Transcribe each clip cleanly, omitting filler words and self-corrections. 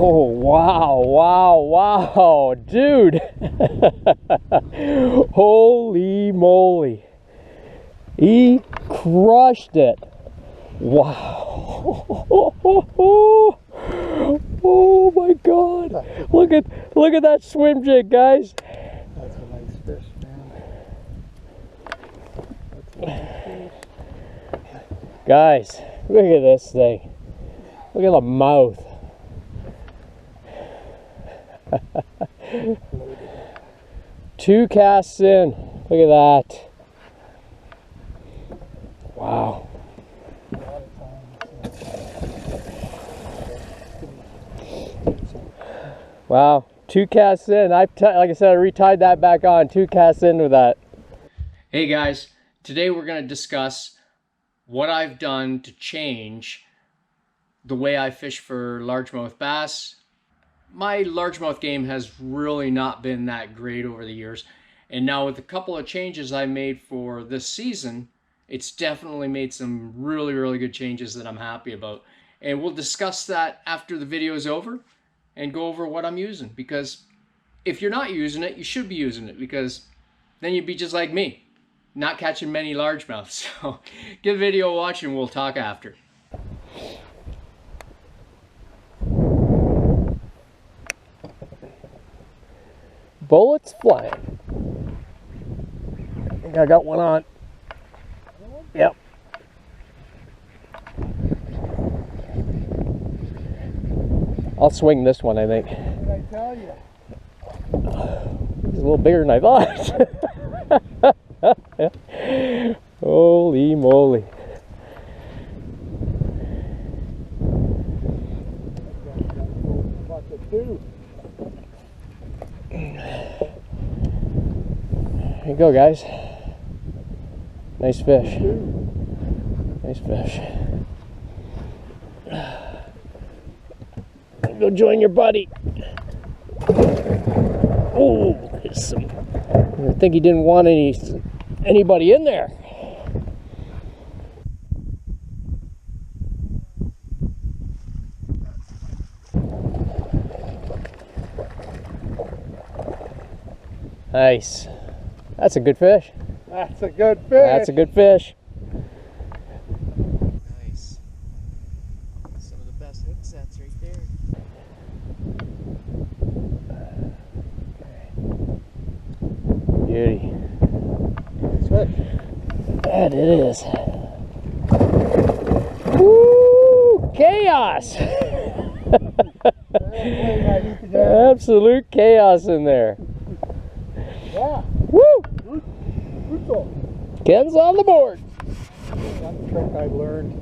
Oh, wow, wow, wow, dude. Holy moly. He crushed it. Wow. Oh my God. Look at that swim jig, guys. That's a nice fish, man. That's a nice fish. Guys, look at this thing. Look at the mouth. Two casts in. Look at that. Wow. Wow. Two casts in. Like I said, I retied that back on. Two casts in with that. Hey guys, today we're going to discuss what I've done to change the way I fish for largemouth bass. My largemouth game has really not been that great over the years, and now with a couple of changes I made for this season, it's definitely made some really good changes that I'm happy about. And we'll discuss that after the video is over and go over what I'm using, because if you're not using it, you should be using it, because then you'd be just like me, not catching many largemouths. So give the video a watch and we'll talk after. Bullets flying. I think I got one on. Yep. I'll swing this one, I think. What did I tell you? He's a little bigger than I thought. Holy moly. There you go, guys. Nice fish. Nice fish. Go join your buddy. Oh, there's some. I think he didn't want anybody in there. Nice. That's a good fish. That's a good fish. That's a good fish. Nice. Some of the best hook sets right there. Beauty. Nice fish. That it is. Woo! Chaos! Absolute chaos in there. Yeah. Woo! Brutal. Ken's on the board. One trick I learned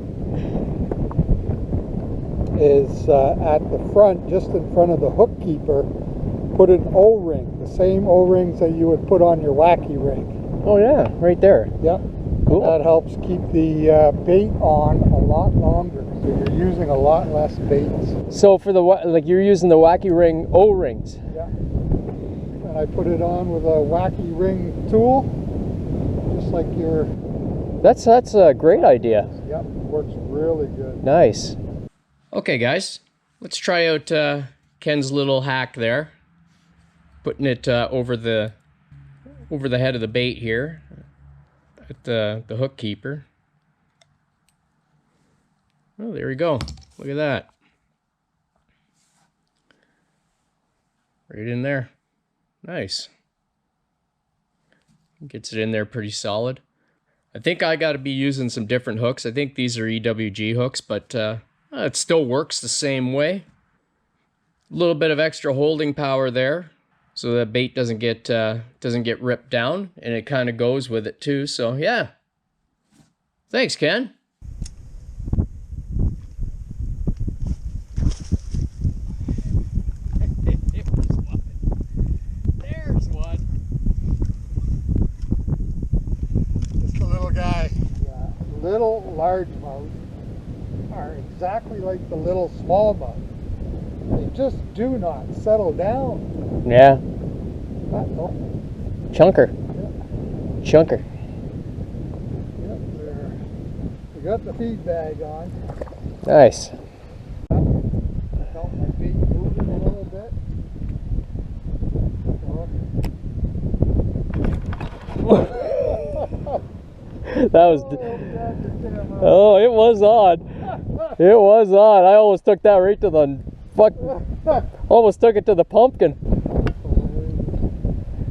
is at the front, just in front of the hook keeper, put an O-ring, the same O-rings that you would put on your wacky ring. Oh yeah, right there. Yep. Cool. That helps keep the bait on a lot longer, so you're using a lot less baits. So for the like you're using the wacky ring O-rings. Yeah. And I put it on with a wacky ring tool, just like your. That's a great idea. Yep, works really good. Nice. Okay, guys, let's try out Ken's little hack there. Putting it over the head of the bait here at the hook keeper. Oh, there we go. Look at that. Right in there. Nice. Gets it in there pretty solid. I think I got to be using some different hooks. I think these are EWG hooks, but it still works the same way. A little bit of extra holding power there, so that bait doesn't get ripped down, and it kind of goes with it too. So yeah. Thanks, Ken. There's one. Just a little guy. Yeah, little largemouth are exactly like the little smallmouth. They just do not settle down. Yeah. No. Chunker. Yeah. Chunker. Yep, we got the feed bag on. Nice. I felt my feet moving That was... Oh, it was on. It was on. I almost took that right to the... Almost took it to the pumpkin.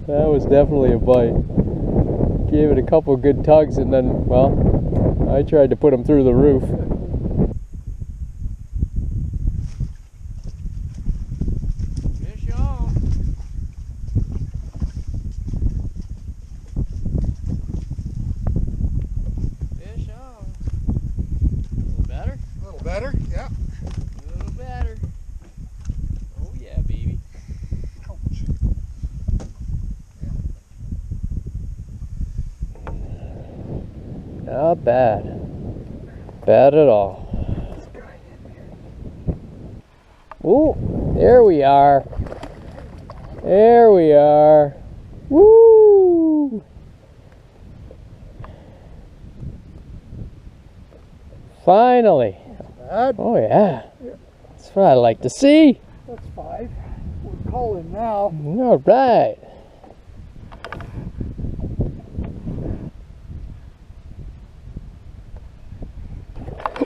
That was definitely a bite. Gave it a couple good tugs and then, well, I tried to put him through the roof. Fish on. Fish on. A little better? A little better, yeah. A little better. Oh yeah, baby. Ouch. Not bad. Bad at all. Ooh, there we are. There we are. Woo! Finally. Bad. Oh yeah. That's what I like to see. That's 5. We're calling now. All right.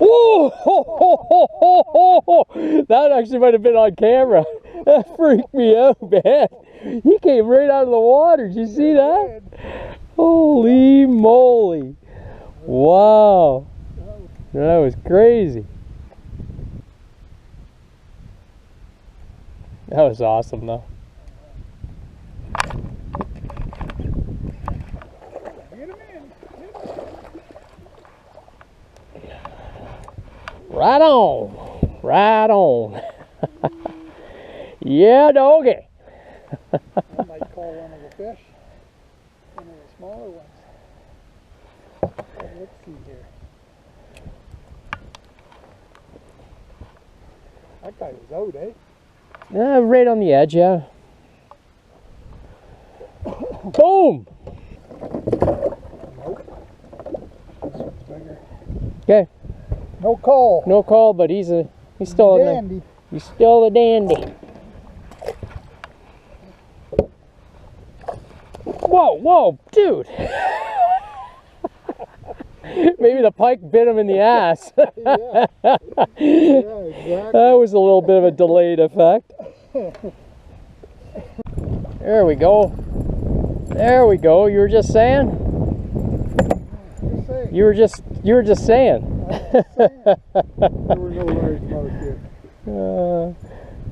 Oh, ho, ho, ho, ho, ho. That actually might have been on camera. That freaked me out, man. He came right out of the water. Did you see that? Holy moly. Wow. That was crazy. That was awesome, though. Get him in. Right on. Right on. Yeah, doggy. I might call one of the fish. One of the smaller ones. Let's see here. That guy was out, eh? Right on the edge, yeah. Boom! Nope. This one's bigger. Okay, No call. no call, but he's still in there. Dandy. He's still a dandy. Whoa, whoa, dude! Maybe the pike bit him in the ass. Yeah. Yeah, exactly. That was a little bit of a delayed effect. There we go. There we go. You were just saying? Just saying. You were just saying. There were no largemouth here.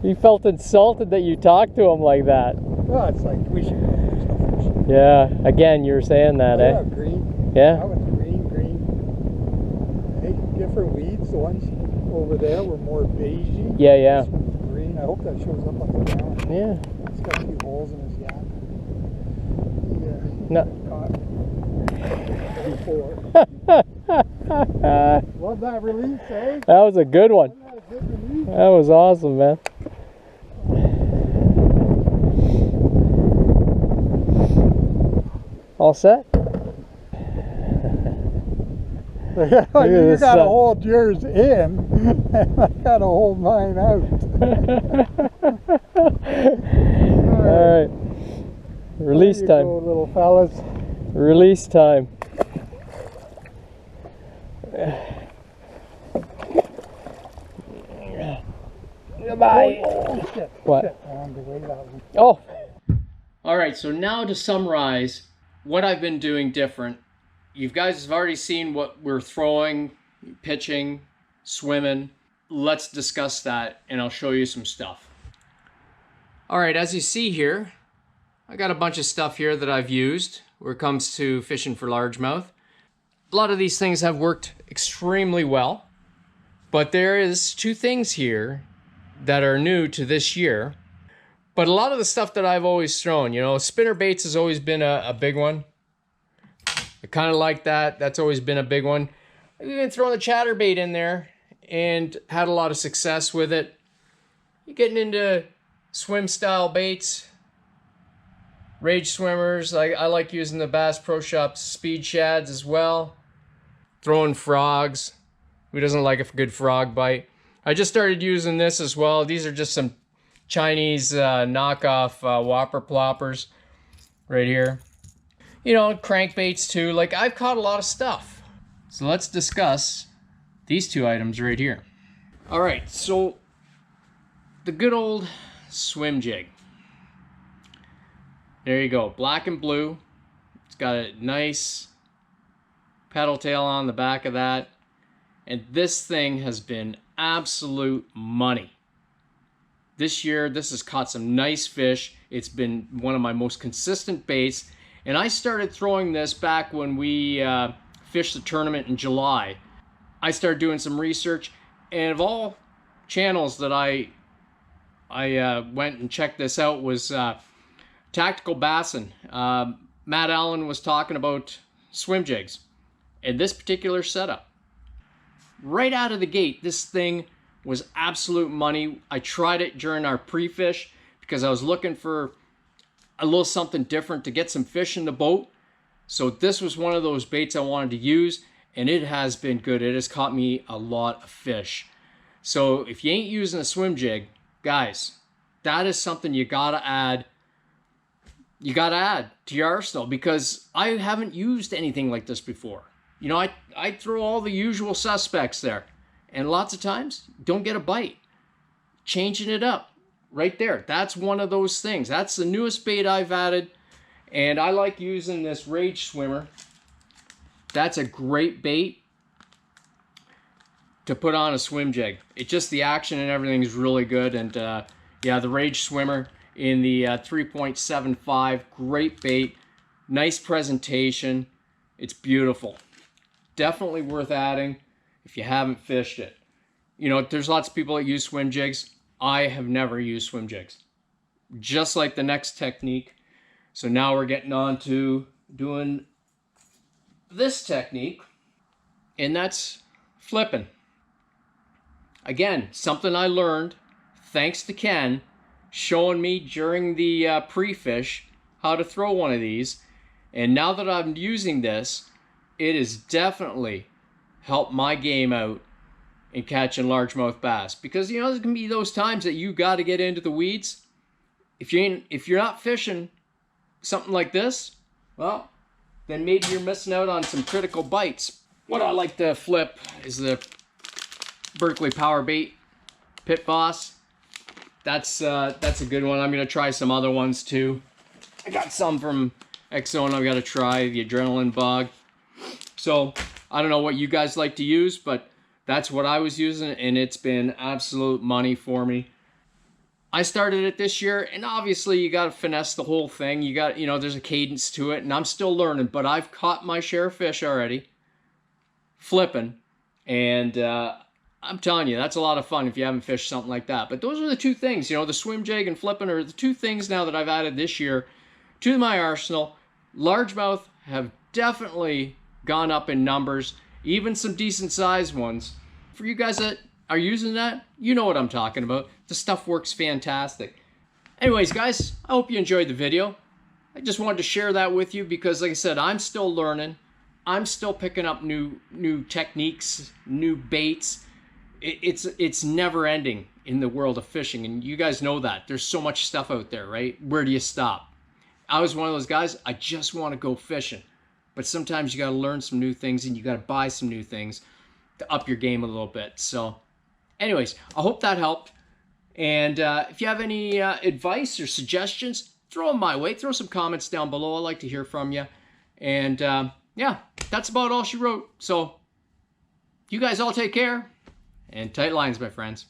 He felt insulted that you talked to him like that. Well, it's like we should go. There's no fish. Yeah, again, you were saying that, Yeah, eh? green. Yeah? That one's green. Hey, different weeds. The ones over there were more beigey. Yeah, yeah. This one's green. I hope that shows up on the camera. Yeah. It's got a few holes in his yak. No. Before. Love that release, eh? That was a good one. Wasn't that a good release? That was awesome, man. All set? You this gotta sun. hold yours in, and I gotta hold mine out. All right. Release There you time. go, little fellas. Release time. Goodbye. Shit, What? shit, I wanted to weigh that one. Oh. All right, so now to summarize what I've been doing different. You guys have already seen what we're throwing, pitching, swimming. Let's discuss that and I'll show you some stuff. All right, as you see here, I got a bunch of stuff here that I've used where it comes to fishing for largemouth. A lot of these things have worked extremely well, but there is 2 things here that are new to this year. But a lot of the stuff that I've always thrown, you know, spinner baits has always been a big one. I kind of like that. That's always been a big one. I've even thrown the chatterbait in there and had a lot of success with it. You're getting into swim style baits, rage swimmers. I like using the Bass Pro Shop speed shads as well. Throwing frogs. Who doesn't like a good frog bite? I just started using this as well. These are just some Chinese knockoff whopper ploppers right here. you know, crankbaits too. Like, I've caught a lot of stuff. So let's discuss these two items right here. All right, so the good old swim jig. There you go, black and blue. It's got a nice pedal tail on the back of that. And this thing has been absolute money. This year, this has caught some nice fish. It's been one of my most consistent baits. And I started throwing this back when we fished the tournament in July. I started doing some research, and of all channels that I went and checked this out was Tactical Bassin. Matt Allen was talking about swim jigs and this particular setup. Right out of the gate, this thing was absolute money. I tried it during our pre-fish because I was looking for a little something different to get some fish in the boat. So this was one of those baits I wanted to use, and it has been good. It has caught me a lot of fish. So if you ain't using a swim jig, guys, that is something you gotta add. You gotta add to your arsenal, because I haven't used anything like this before. You know, I throw all the usual suspects there, and lots of times don't get a bite. Changing it up right there, that's one of those things. That's the newest bait I've added, and I like using this Rage Swimmer. That's a great bait to put on a swim jig. It just, the action and everything is really good. And yeah, the Rage Swimmer in the 3.75, great bait, nice presentation. It's beautiful. Definitely worth adding if you haven't fished it. You know, there's lots of people that use swim jigs. I have never used swim jigs. Just like the next technique. So now we're getting on to doing this technique, and that's flipping. Again, something I learned thanks to Ken showing me during the pre-fish how to throw one of these. And now that I'm using this, it has definitely helped my game out in catching largemouth bass. Because, you know, there's gonna be those times that you got to get into the weeds. If you're not fishing something like this, well, then maybe you're missing out on some critical bites. What I like to flip is the Berkeley Power Bait Pit Boss. That's a good one. I'm gonna try some other ones too. I got some from Exxon I've got to try, the Adrenaline Bug. So I don't know what you guys like to use, but that's what I was using, and it's been absolute money for me. I started it this year, and obviously you got to finesse the whole thing. You got, you know, there's a cadence to it, and I'm still learning, but I've caught my share of fish already flipping, and I'm telling you, that's a lot of fun if you haven't fished something like that. But those are the two things, you know, the swim jig and flipping are the two things now that I've added this year to my arsenal. Largemouth have definitely gone up in numbers, even some decent sized ones. For you guys that are using that, you know what I'm talking about. The stuff works fantastic. Anyways, guys, I hope you enjoyed the video. I just wanted to share that with you because, like I said, I'm still learning. I'm still picking up new techniques, new baits. It's never ending in the world of fishing, and you guys know that. There's so much stuff out there, right? Where do you stop? I was one of those guys, I just want to go fishing. But sometimes you got to learn some new things, and you got to buy some new things to up your game a little bit. So anyways, I hope that helped. And if you have any advice or suggestions, throw them my way. Throw some comments down below. I'd like to hear from you. And yeah, that's about all she wrote. So you guys all take care, and tight lines, my friends.